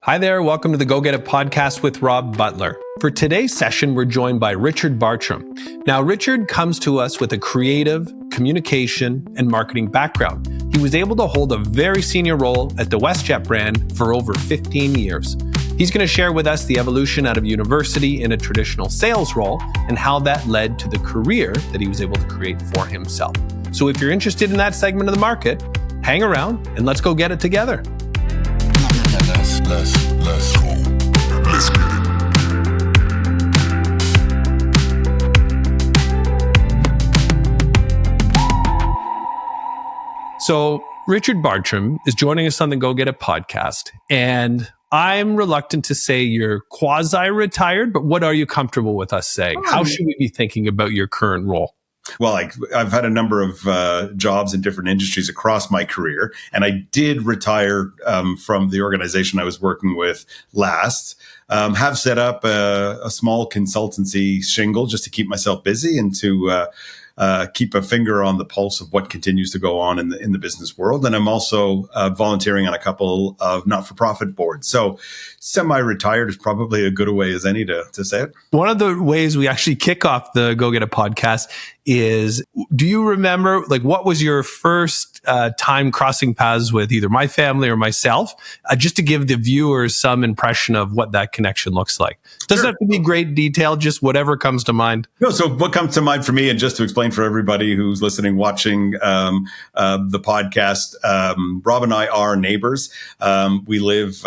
Hi there, welcome to the Go Get It podcast with Rob Butler. For today's session, we're joined by Richard Bartrem. Now, Richard comes to us with a creative, communication, and marketing background. He was able to hold a very senior role at the WestJet brand for over 15 years. He's going to share with us the evolution out of university in a traditional sales role and how that led to the career that he was able to create for himself. So if you're interested in that segment of the market, hang around and let's go get it together. Let's go. Let's get it. So Richard Bartrem is joining us on the Go Get It podcast, and I'm reluctant to say you're quasi-retired, but what are you comfortable with us saying? How should we be thinking about your current role? Well, I've had a number of jobs in different industries across my career, and I did retire from the organization I was working with last. Have set up a small consultancy shingle just to keep myself busy and to keep a finger on the pulse of what continues to go on in the business world. And I'm also volunteering on a couple of not-for-profit boards. So semi-retired is probably a good way as any to say it. One of the ways we actually kick off the Go Get It podcast is, do you remember, what was your first time crossing paths with either my family or myself? Just to give the viewers some impression of what that connection looks like. Doesn't have to be great detail, just whatever comes to mind. No, so what comes to mind for me, and just to explain for everybody who's listening, watching the podcast, Rob and I are neighbors. We live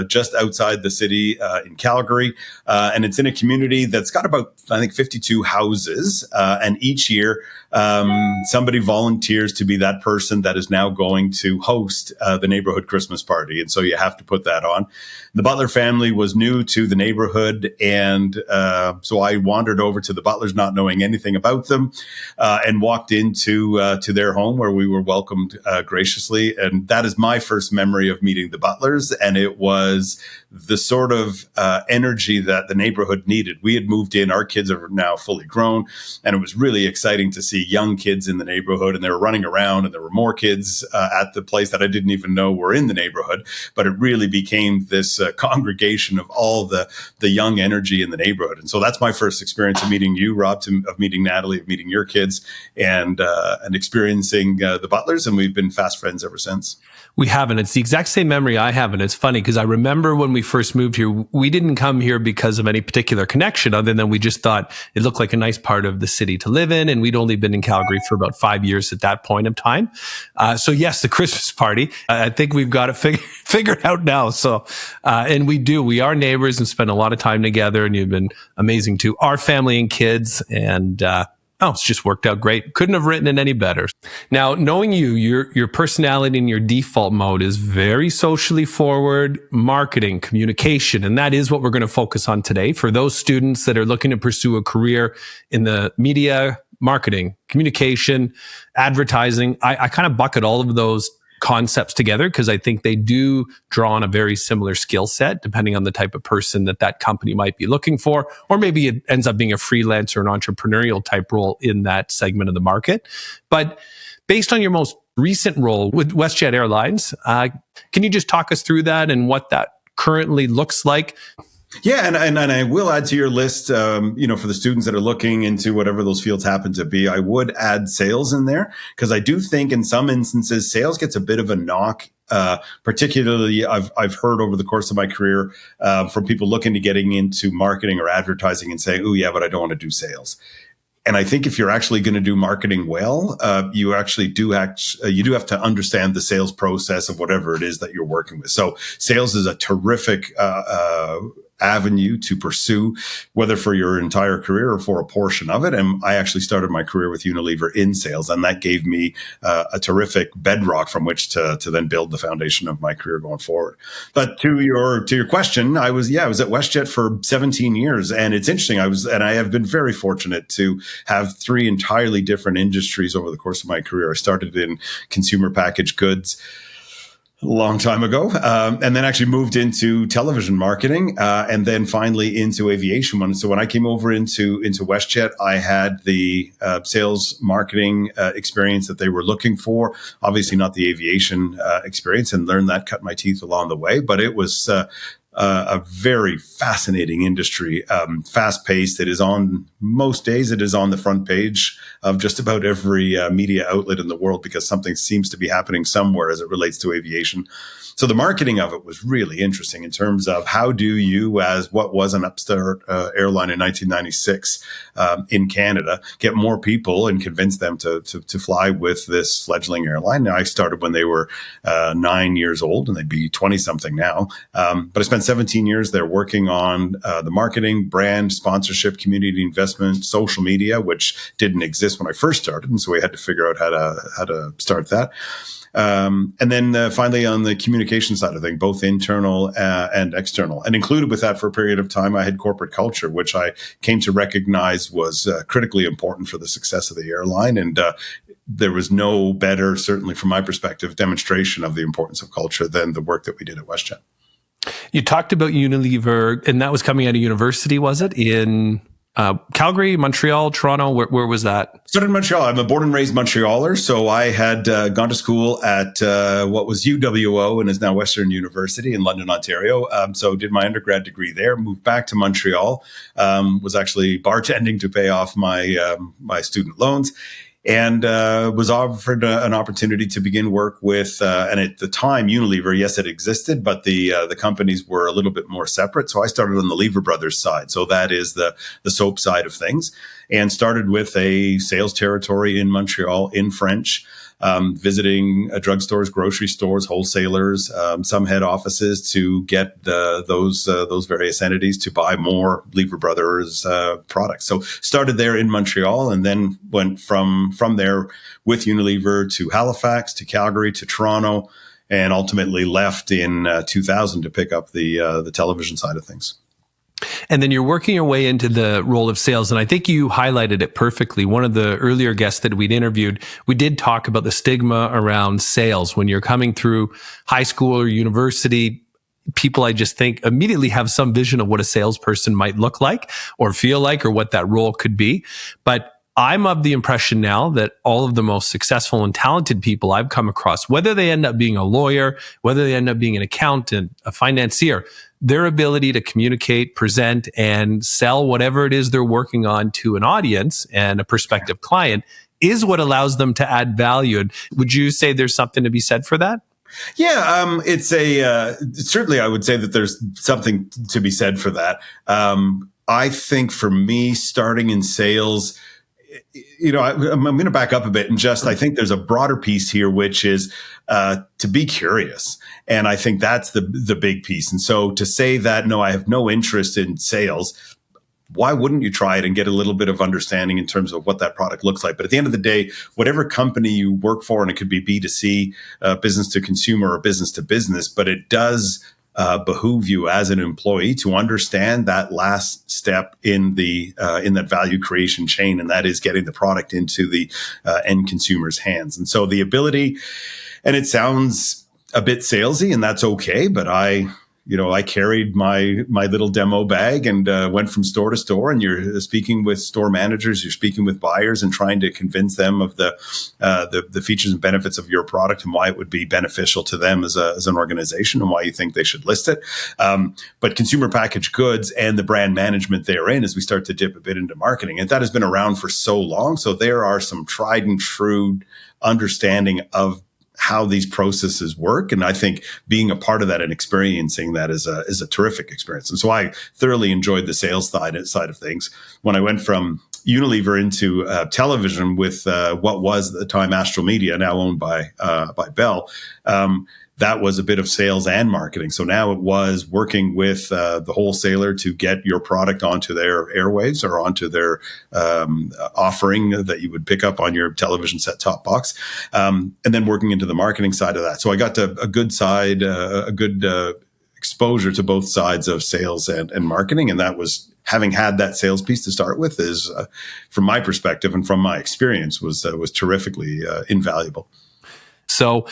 just outside the city in Calgary, and it's in a community that's got about, I think, 52 houses, and each year, somebody volunteers to be that person that is now going to host the neighborhood Christmas party. And so you have to put that on. The Butler family was new to the neighborhood. And so I wandered over to the Butlers, not knowing anything about them, and walked into to their home where we were welcomed graciously. And that is my first memory of meeting the Butlers. And it was the sort of energy that the neighborhood needed. We had moved in. Our kids are now fully grown. And it was really exciting to see young kids in the neighborhood, and they were running around, and there were more kids at the place that I didn't even know were in the neighborhood. But it really became this congregation of all the young energy in the neighborhood. And so that's my first experience of meeting you, Rob, of meeting Natalie, of meeting your kids, and experiencing the Butlers. And we've been fast friends ever since. We haven't. It's the exact same memory I have. And it's funny because I remember when we first moved here, we didn't come here because of any particular connection other than we just thought it looked like a nice part of the city to live in. And we'd only been in Calgary for about 5 years at that point of time. So yes, the Christmas party, I think we've got it figured out now. So, and we do, we are neighbors and spend a lot of time together, and you've been amazing to our family and kids. And, it's just worked out great. Couldn't have written it any better. Now, knowing you, your personality and your default mode is very socially forward, marketing, communication, and that is what we're going to focus on today for those students that are looking to pursue a career in the media, marketing, communication, advertising. I kind of bucket all of those concepts together because I think they do draw on a very similar skill set depending on the type of person that company might be looking for, or maybe it ends up being a freelancer, an entrepreneurial type role in that segment of the market. But based on your most recent role with WestJet Airlines, can you just talk us through that and what that currently looks like? Yeah, and I will add to your list, for the students that are looking into whatever those fields happen to be, I would add sales in there, because I do think in some instances, sales gets a bit of a knock. Particularly, I've heard over the course of my career from people looking to getting into marketing or advertising and saying, "Oh, yeah, but I don't want to do sales." And I think if you're actually going to do marketing well, you actually do have to understand the sales process of whatever it is that you're working with. So sales is a terrific avenue to pursue, whether for your entire career or for a portion of it. And I actually started my career with Unilever in sales, and that gave me a terrific bedrock from which to then build the foundation of my career going forward. But to your question, I was at WestJet for 17 years, and it's interesting. I have been very fortunate to have three entirely different industries over the course of my career. I started in consumer packaged goods a long time ago, and then actually moved into television marketing, and then finally into aviation. So when I came over into WestJet, I had the sales marketing experience that they were looking for. Obviously not the aviation experience, and learned that, cut my teeth along the way. But it was a very fascinating industry, fast paced. It is on most days. It is on the front page of just about every media outlet in the world because something seems to be happening somewhere as it relates to aviation. So the marketing of it was really interesting in terms of how do you, as what was an upstart airline in 1996 in Canada, get more people and convince them to fly with this fledgling airline. Now, I started when they were 9 years old, and they'd be 20-something now. But I spent 17 years there working on the marketing, brand, sponsorship, community investment, social media, which didn't exist when I first started, and so we had to figure out how to start that. And then finally on the communication side of things, both internal and external. And included with that for a period of time, I had corporate culture, which I came to recognize was critically important for the success of the airline. And there was no better, certainly from my perspective, demonstration of the importance of culture than the work that we did at WestJet. You talked about Unilever, and that was coming out of university, was it? In Calgary, Montreal, Toronto, where was that? Started in Montreal. I'm a born and raised Montrealer. So I had gone to school at what was UWO and is now Western University in London, Ontario. So did my undergrad degree there, moved back to Montreal, was actually bartending to pay off my my student loans. And was offered an opportunity to begin work with, and at the time, Unilever, yes, it existed, but the companies were a little bit more separate. So I started on the Lever Brothers side. So that is the soap side of things, and started with a sales territory in Montreal in French, visiting drugstores, grocery stores, wholesalers, some head offices to get those various entities to buy more Lever Brothers products. So started there in Montreal, and then went from there with Unilever to Halifax, to Calgary, to Toronto, and ultimately left in 2000 to pick up the television side of things. And then you're working your way into the role of sales. And I think you highlighted it perfectly. One of the earlier guests that we'd interviewed, we did talk about the stigma around sales. When you're coming through high school or university, people, I just think, immediately have some vision of what a salesperson might look like or feel like, or what that role could be. But I'm of the impression now that all of the most successful and talented people I've come across, whether they end up being a lawyer, whether they end up being an accountant, a financier, their ability to communicate, present, and sell whatever it is they're working on to an audience and a prospective client is what allows them to add value. And would you say there's something to be said for that? Yeah, it's certainly I would say that there's something to be said for that. I think for me, starting in sales, I'm going to back up a bit and I think there's a broader piece here, which is to be curious. And I think that's the big piece. And so to say that, no, I have no interest in sales, why wouldn't you try it and get a little bit of understanding in terms of what that product looks like? But at the end of the day, whatever company you work for, and it could be B2C, business to consumer or business to business, but it does behoove you as an employee to understand that last step in that value creation chain, and that is getting the product into the end consumer's hands. And so the ability, and it sounds a bit salesy, and that's okay, but I carried my little demo bag and went from store to store, and you're speaking with store managers, you're speaking with buyers and trying to convince them of the features and benefits of your product and why it would be beneficial to them as an organization and why you think they should list it. But consumer packaged goods and the brand management therein, as we start to dip a bit into marketing, and that has been around for so long. So there are some tried and true understanding of how these processes work. And I think being a part of that and experiencing that is a terrific experience. And so I thoroughly enjoyed the sales side of things. When I went from Unilever into television with what was at the time Astral Media, now owned by Bell, that was a bit of sales and marketing. So now it was working with the wholesaler to get your product onto their airwaves or onto their offering that you would pick up on your television set-top box, and then working into the marketing side of that. So I got to a good exposure to both sides of sales and marketing, and that was, having had that sales piece to start with, is from my perspective and from my experience was terrifically invaluable. So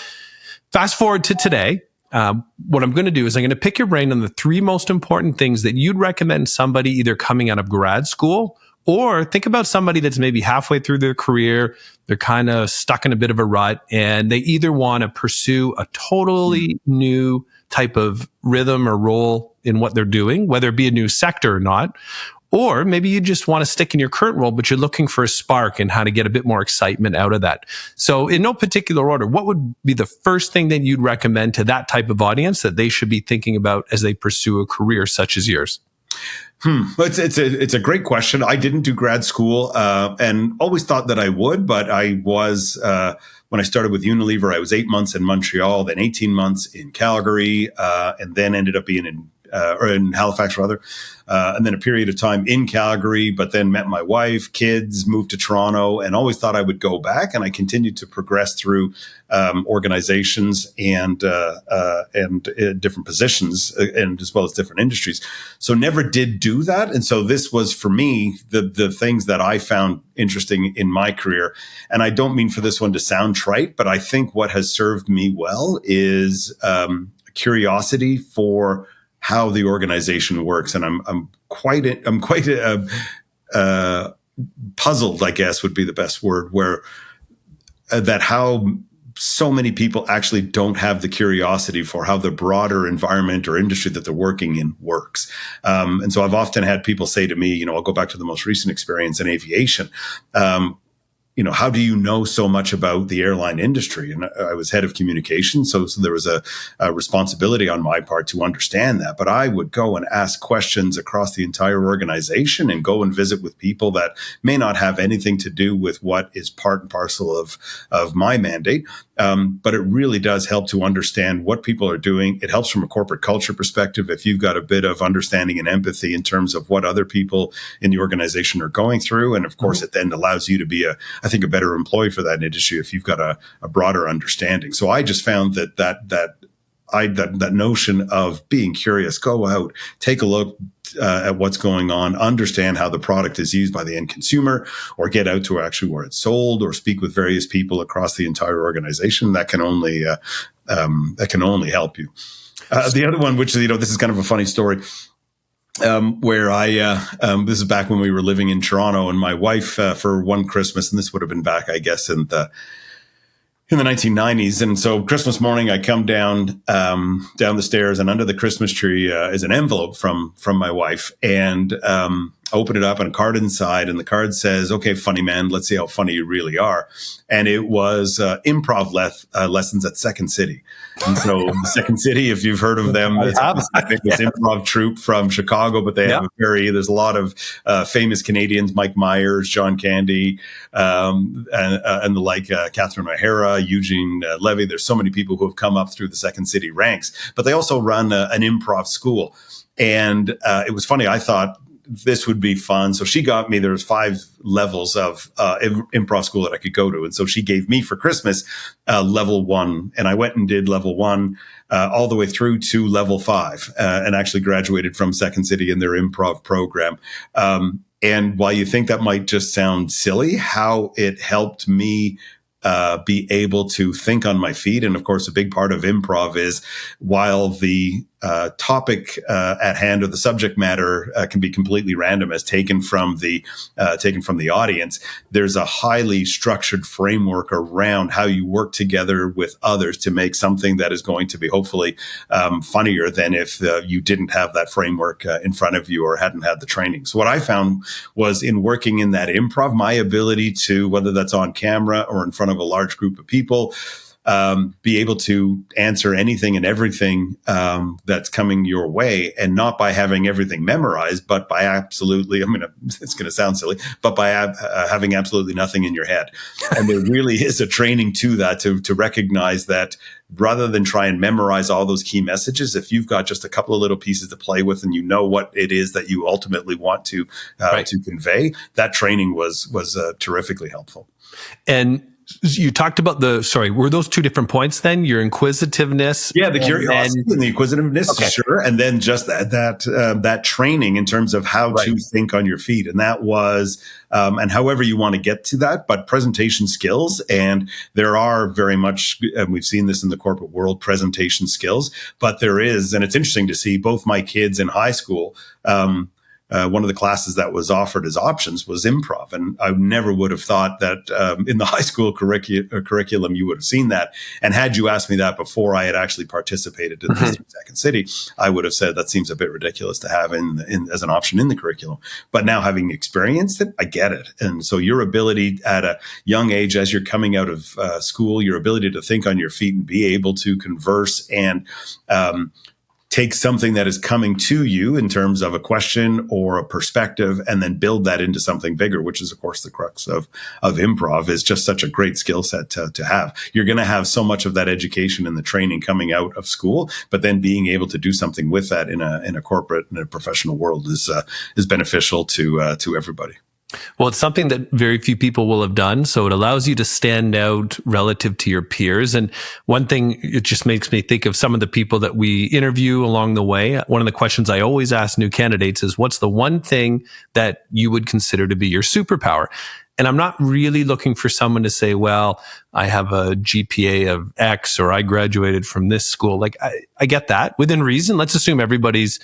fast forward to today. What I'm going to do is I'm going to pick your brain on the three most important things that you'd recommend somebody either coming out of grad school, or think about somebody that's maybe halfway through their career. They're kind of stuck in a bit of a rut, and they either want to pursue a totally new type of rhythm or role in what they're doing, whether it be a new sector or not. Or maybe you just want to stick in your current role, but you're looking for a spark and how to get a bit more excitement out of that. So in no particular order, what would be the first thing that you'd recommend to that type of audience that they should be thinking about as they pursue a career such as yours? It's a great question. I didn't do grad school and always thought that I would, but I was, when I started with Unilever, I was 8 months in Montreal, then 18 months in Calgary, and then ended up being in Halifax rather, and then a period of time in Calgary, but then met my wife, kids, moved to Toronto, and always thought I would go back. And I continued to progress through organizations and different positions, and as well as different industries. So never did do that. And so this was for me the things that I found interesting in my career. And I don't mean for this one to sound trite, but I think what has served me well is curiosity for how the organization works. And I'm quite puzzled, I guess would be the best word, where that how so many people actually don't have the curiosity for how the broader environment or industry that they're working in works. And so I've often had people say to me, I'll go back to the most recent experience in aviation. How do you know so much about the airline industry? And I was head of communications, so there was a responsibility on my part to understand that. But I would go and ask questions across the entire organization and go and visit with people that may not have anything to do with what is part and parcel of my mandate. But it really does help to understand what people are doing. It helps from a corporate culture perspective if you've got a bit of understanding and empathy in terms of what other people in the organization are going through. And of course, it then allows you to be a better employee for that industry if you've got a broader understanding. So I just found that notion of being curious, go out, take a look at what's going on, understand how the product is used by the end consumer, or get out to actually where it's sold, or speak with various people across the entire organization. That can only help you. The other one, which this is kind of a funny story. Where this is back when we were living in Toronto, and my wife, for one Christmas, and this would have been back, I guess, in the 1990s. And so Christmas morning, I come down the stairs, and under the Christmas tree is an envelope from my wife, and open it up, and a card inside, and the card says, "Okay, funny man, let's see how funny you really are." And it was improv lessons at Second City. And so Second City, if you've heard of them, it's a famous improv troupe from Chicago, but they have there's a lot of famous Canadians, Mike Myers, John Candy, and the like, Catherine O'Hara, Eugene Levy. There's so many people who have come up through the Second City ranks, but they also run an improv school. And it was funny. I thought this would be fun. So she got me, there was 5 levels of improv school that I could go to. And so she gave me for Christmas level 1. And I went and did level 1 all the way through to level 5 and actually graduated from Second City in their improv program. And while you think that might just sound silly, how it helped me be able to think on my feet. And of course, a big part of improv is while the topic at hand or the subject matter can be completely random as taken from the audience, there's a highly structured framework around how you work together with others to make something that is going to be hopefully funnier than if you didn't have that framework in front of you or hadn't had the training. So what I found was in working in that improv, my ability to, whether that's on camera or in front of a large group of people, be able to answer anything and everything that's coming your way, and not by having everything memorized, but by absolutely, it's going to sound silly, but by having absolutely nothing in your head. And there really is a training to that, to recognize that rather than try and memorize all those key messages, if you've got just a couple of little pieces to play with and you know what it is that you ultimately want to convey, that training was terrifically helpful. And you talked about were those 2 different points then? Your inquisitiveness? Yeah, the curiosity and the inquisitiveness, okay. Sure. And then just that training in terms of how to think on your feet. And that was, and however you want to get to that, but presentation skills. And there are very much, and we've seen this in the corporate world, presentation skills, but there is, and it's interesting to see both my kids in high school, one of the classes that was offered as options was improv. And I never would have thought that in the high school curriculum, you would have seen that. And had you asked me that before I had actually participated in the Second City, I would have said that seems a bit ridiculous to have as an option in the curriculum. But now having experienced it, I get it. And so your ability at a young age, as you're coming out of school, your ability to think on your feet and be able to converse and take something that is coming to you in terms of a question or a perspective and then build that into something bigger, which is, of course, the crux of improv, is just such a great skill set to have. You're going to have so much of that education and the training coming out of school, but then being able to do something with that in a corporate and a professional world is beneficial to everybody. Well, it's something that very few people will have done. So it allows you to stand out relative to your peers. And one thing, it just makes me think of some of the people that we interview along the way. One of the questions I always ask new candidates is, what's the one thing that you would consider to be your superpower? And I'm not really looking for someone to say, well, I have a GPA of X, or I graduated from this school. Like, I get that within reason. Let's assume everybody's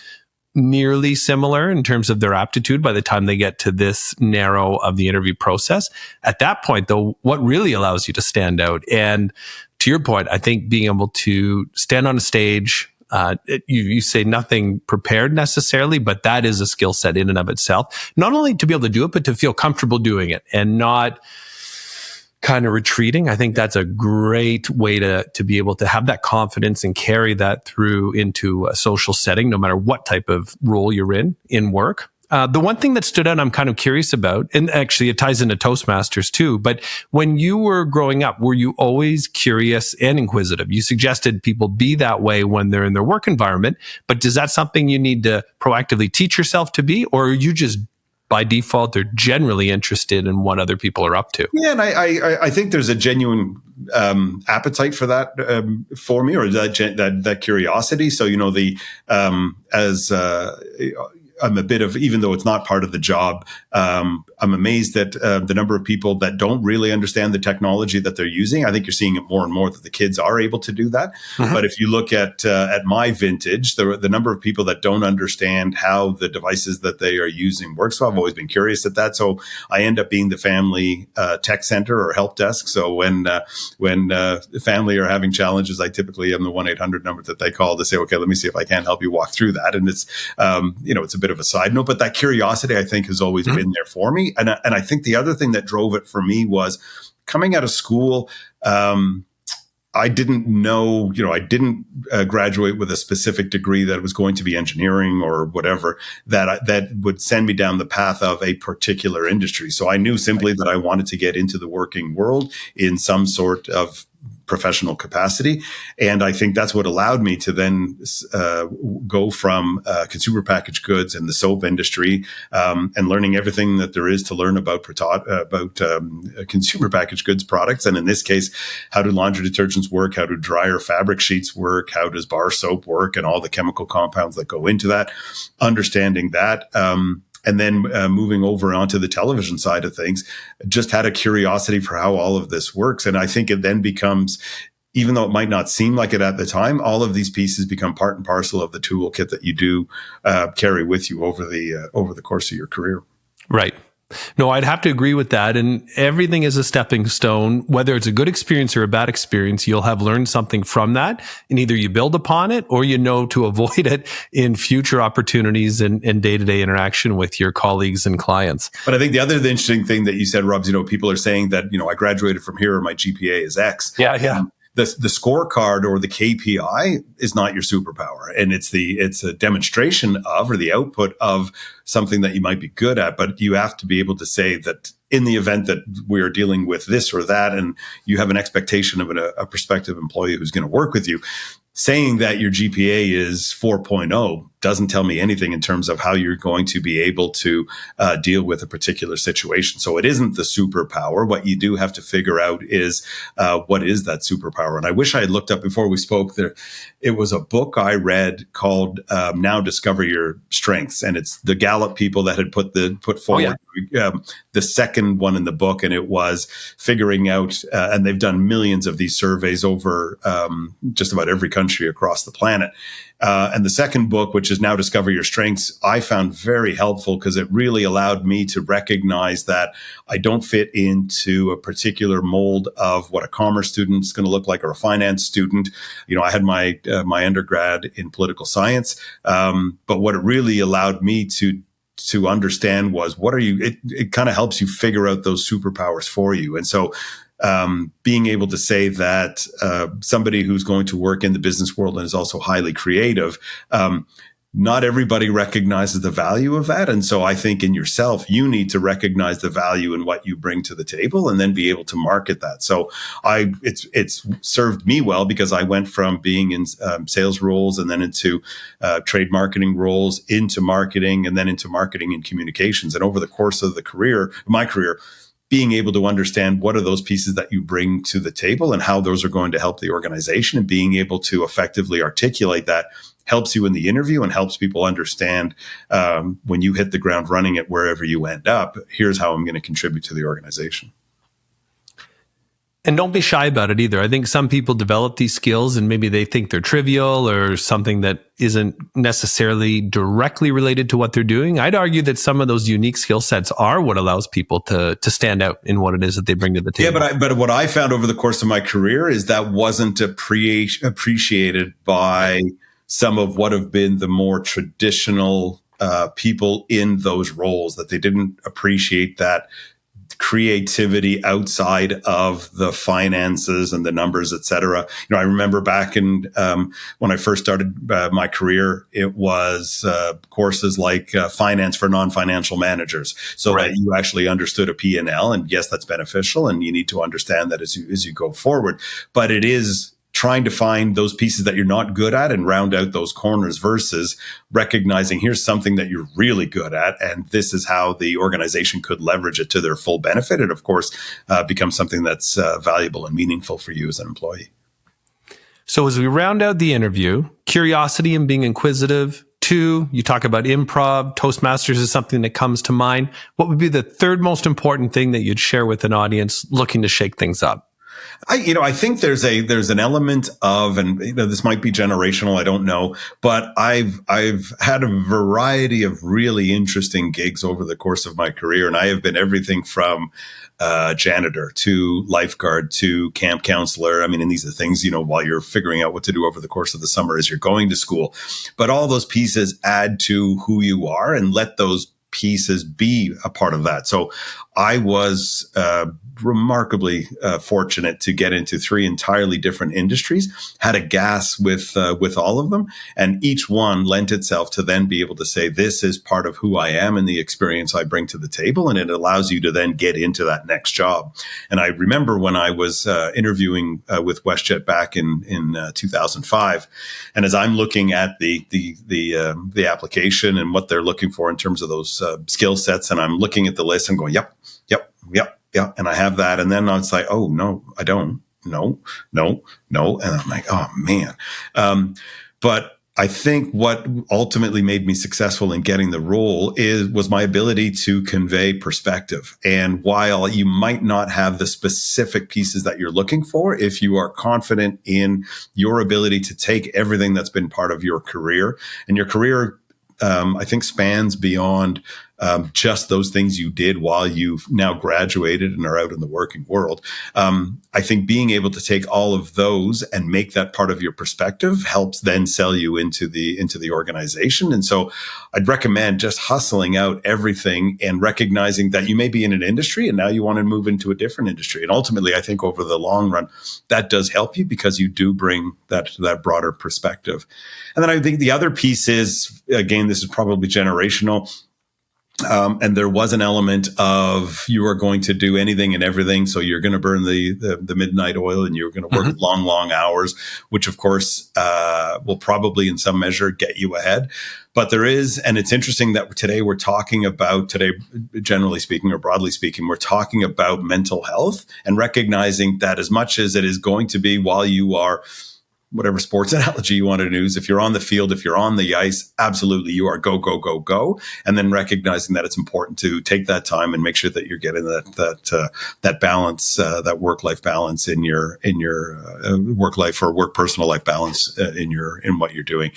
nearly similar in terms of their aptitude by the time they get to this narrow of the interview process. At that point, though, what really allows you to stand out? And to your point, I think being able to stand on a stage, you say nothing prepared necessarily, but that is a skill set in and of itself. Not only to be able to do it, but to feel comfortable doing it and not kind of retreating. I think that's a great way to be able to have that confidence and carry that through into a social setting, no matter what type of role you're in work. The one thing that stood out, I'm kind of curious about, and actually it ties into Toastmasters too, but when you were growing up, were you always curious and inquisitive? You suggested people be that way when they're in their work environment, but is that something you need to proactively teach yourself to be, or are you just by default, they're generally interested in what other people are up to? Yeah, and I think there's a genuine appetite for that for me, or that curiosity. So I'm a bit of, even though it's not part of the job, I'm amazed at the number of people that don't really understand the technology that they're using. I think you're seeing it more and more that the kids are able to do that. Mm-hmm. But if you look at my vintage, the number of people that don't understand how the devices that they are using work. So I've always been curious at that. So I end up being the family tech center or help desk. So when the family are having challenges, I typically am the 1-800 number that they call to say, okay, let me see if I can help you walk through that. And it's, it's a bit of a side note, but that curiosity, I think, has always been there for me. And I think the other thing that drove it for me was coming out of school. I didn't know, I didn't graduate with a specific degree that was going to be engineering or whatever that would send me down the path of a particular industry. So I knew simply that I wanted to get into the working world in some sort of professional capacity. And I think that's what allowed me to then go from consumer packaged goods and the soap industry and learning everything that there is to learn about consumer packaged goods products. And in this case, how do laundry detergents work? How do dryer fabric sheets work? How does bar soap work? And all the chemical compounds that go into that, understanding that. And then moving over onto the television side of things, just had a curiosity for how all of this works. And I think it then becomes, even though it might not seem like it at the time, all of these pieces become part and parcel of the toolkit that you do carry with you over the course of your career. Right. No, I'd have to agree with that. And everything is a stepping stone. Whether it's a good experience or a bad experience, you'll have learned something from that. And either you build upon it or you know to avoid it in future opportunities and day-to-day interaction with your colleagues and clients. But I think the interesting thing that you said, Rob, people are saying that, I graduated from here or my GPA is X. Yeah. The scorecard or the KPI is not your superpower, and it's a demonstration of, or the output of, something that you might be good at. But you have to be able to say that in the event that we are dealing with this or that, and you have an expectation of a prospective employee who's going to work with you, saying that your GPA is 4.0 doesn't tell me anything in terms of how you're going to be able to deal with a particular situation. So it isn't the superpower. What you do have to figure out is what is that superpower. And I wish I had looked up before we spoke there. It was a book I read called Now Discover Your Strengths. And it's the Gallup people that had put forward the second one in the book. And it was figuring out, and they've done millions of these surveys over just about every country across the planet. And the second book, which is Now Discover Your Strengths, I found very helpful because it really allowed me to recognize that I don't fit into a particular mold of what a commerce student is going to look like or a finance student. I had my undergrad in political science, but what it really allowed me to understand was it kind of helps you figure out those superpowers for you. And so being able to say that somebody who's going to work in the business world and is also highly creative, not everybody recognizes the value of that. And so I think in yourself, you need to recognize the value in what you bring to the table and then be able to market that. So it's served me well because I went from being in sales roles and then into trade marketing roles, into marketing, and then into marketing and communications. And over the course of my career, being able to understand what are those pieces that you bring to the table and how those are going to help the organization, and being able to effectively articulate that helps you in the interview and helps people understand when you hit the ground running at wherever you end up, here's how I'm going to contribute to the organization. And don't be shy about it either. I think some people develop these skills and maybe they think they're trivial or something that isn't necessarily directly related to what they're doing. I'd argue that some of those unique skill sets are what allows people to stand out in what it is that they bring to the table. Yeah, but what I found over the course of my career is that wasn't appreciated by some of what have been the more traditional people in those roles, that they didn't appreciate that creativity outside of the finances and the numbers, et cetera. I remember back in when I first started my career, it was courses like finance for non-financial managers, so right. that you actually understood a P&L. And yes, that's beneficial, and you need to understand that as you go forward. But it is trying to find those pieces that you're not good at and round out those corners versus recognizing here's something that you're really good at, and this is how the organization could leverage it to their full benefit. And of course, become something that's valuable and meaningful for you as an employee. So as we round out the interview, curiosity and being inquisitive. 2, you talk about improv. Toastmasters is something that comes to mind. What would be the third most important thing that you'd share with an audience looking to shake things up? I think there's an element of, and this might be generational, I don't know, but I've had a variety of really interesting gigs over the course of my career, and I have been everything from janitor to lifeguard to camp counselor. And these are things, while you're figuring out what to do over the course of the summer as you're going to school, but all those pieces add to who you are, and let those pieces be a part of that. So I was remarkably fortunate to get into 3 entirely different industries, had a gas with all of them, and each one lent itself to then be able to say, this is part of who I am and the experience I bring to the table, and it allows you to then get into that next job. And I remember when I was interviewing with WestJet back in 2005, and as I'm looking at the application and what they're looking for in terms of those skill sets, and I'm looking at the list and going, yep. And I have that. And then it's like, oh, no, I don't. No. And I'm like, oh, man. But I think what ultimately made me successful in getting the role was my ability to convey perspective. And while you might not have the specific pieces that you're looking for, if you are confident in your ability to take everything that's been part of your career, and your career, I think, spans beyond just those things you did while you've now graduated and are out in the working world. I think being able to take all of those and make that part of your perspective helps then sell you into the organization. And so I'd recommend just hustling out everything and recognizing that you may be in an industry and now you want to move into a different industry. And ultimately, I think over the long run, that does help you because you do bring that broader perspective. And then I think the other piece is, again, this is probably generational. And there was an element of you are going to do anything and everything. So you're going to burn the midnight oil and you're going to work long, long hours, which of course will probably in some measure get you ahead. But there is, and it's interesting that today, generally speaking or broadly speaking, we're talking about mental health and recognizing that as much as it is going to be while you are whatever sports analogy you want to use, if you're on the field, if you're on the ice, absolutely you are go, go, go, go. And then recognizing that it's important to take that time and make sure that you're getting that balance, that work-life balance in your work life or work personal life balance in what you're doing.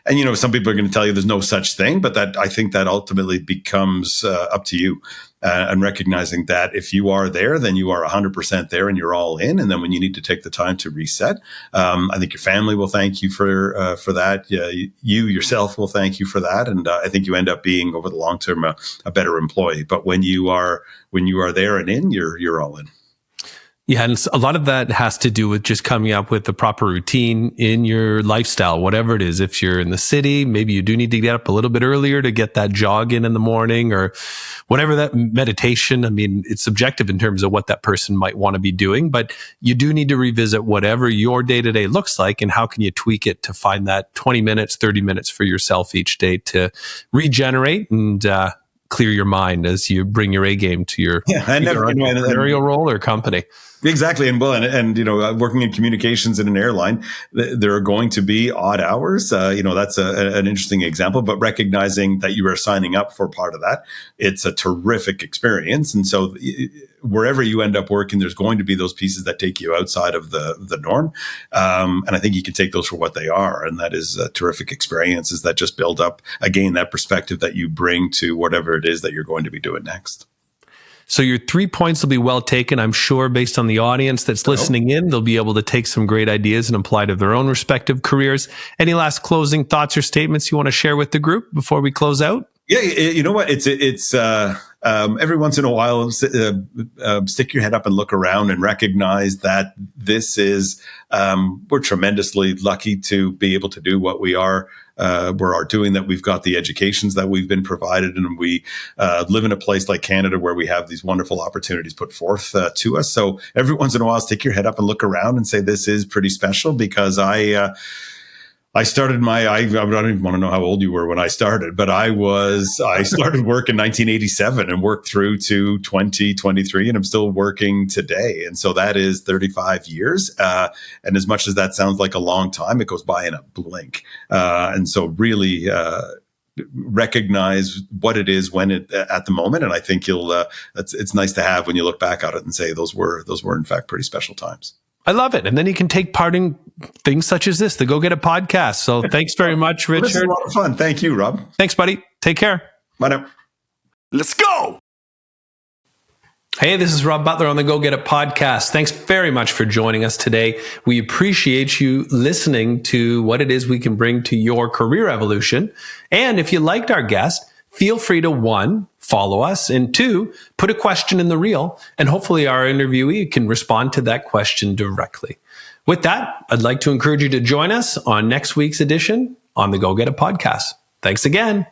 And, some people are going to tell you there's no such thing, but I think that ultimately becomes up to you. And recognizing that if you are there, then you are 100% there and you're all in. And then when you need to take the time to reset, I think your family will thank you for that. You yourself will thank you for that. And I think you end up being, over the long term, a better employee. But when you are there and in, you're all in. Yeah, and a lot of that has to do with just coming up with the proper routine in your lifestyle, whatever it is. If you're in the city, maybe you do need to get up a little bit earlier to get that jog in the morning, or whatever, that meditation. I mean, it's subjective in terms of what that person might want to be doing, but you do need to revisit whatever your day-to-day looks like and how can you tweak it to find that 20 minutes, 30 minutes for yourself each day to regenerate and clear your mind as you bring your A game to your entrepreneurial role or company. Exactly. And working in communications in an airline, there are going to be odd hours. That's an interesting example, but recognizing that you are signing up for part of that, it's a terrific experience. And so wherever you end up working, there's going to be those pieces that take you outside of the norm. And I think you can take those for what they are. And that is terrific experiences that just build up, again, that perspective that you bring to whatever it is that you're going to be doing next. So your 3 points will be well taken. I'm sure based on the audience that's listening in, they'll be able to take some great ideas and apply to their own respective careers. Any last closing thoughts or statements you want to share with the group before we close out? Yeah, you know what? It's every once in a while, stick your head up and look around and recognize that this is, we're tremendously lucky to be able to do what we are doing, that we've got the educations that we've been provided, and we live in a place like Canada where we have these wonderful opportunities put forth to us. So every once in a while, stick your head up and look around and say, this is pretty special, because I started I don't even want to know how old you were when I started, but I started work in 1987 and worked through to 2023, and I'm still working today. And so that is 35 years. And as much as that sounds like a long time, it goes by in a blink. And so really, recognize what it is at the moment. And I think it's nice to have when you look back at it and say, those were in fact pretty special times. I love it. And then you can take part in things such as this, the Go Get It podcast. So thanks very much, Richard. This is a lot of fun. Thank you, Rob. Thanks, buddy. Take care. Bye now. Let's go. Hey, this is Rob Butler on the Go Get It podcast. Thanks very much for joining us today. We appreciate you listening to what it is we can bring to your career evolution. And if you liked our guest, feel free to 1, follow us, and 2, put a question in the reel, and hopefully our interviewee can respond to that question directly. With that, I'd like to encourage you to join us on next week's edition on the Go Get It podcast. Thanks again.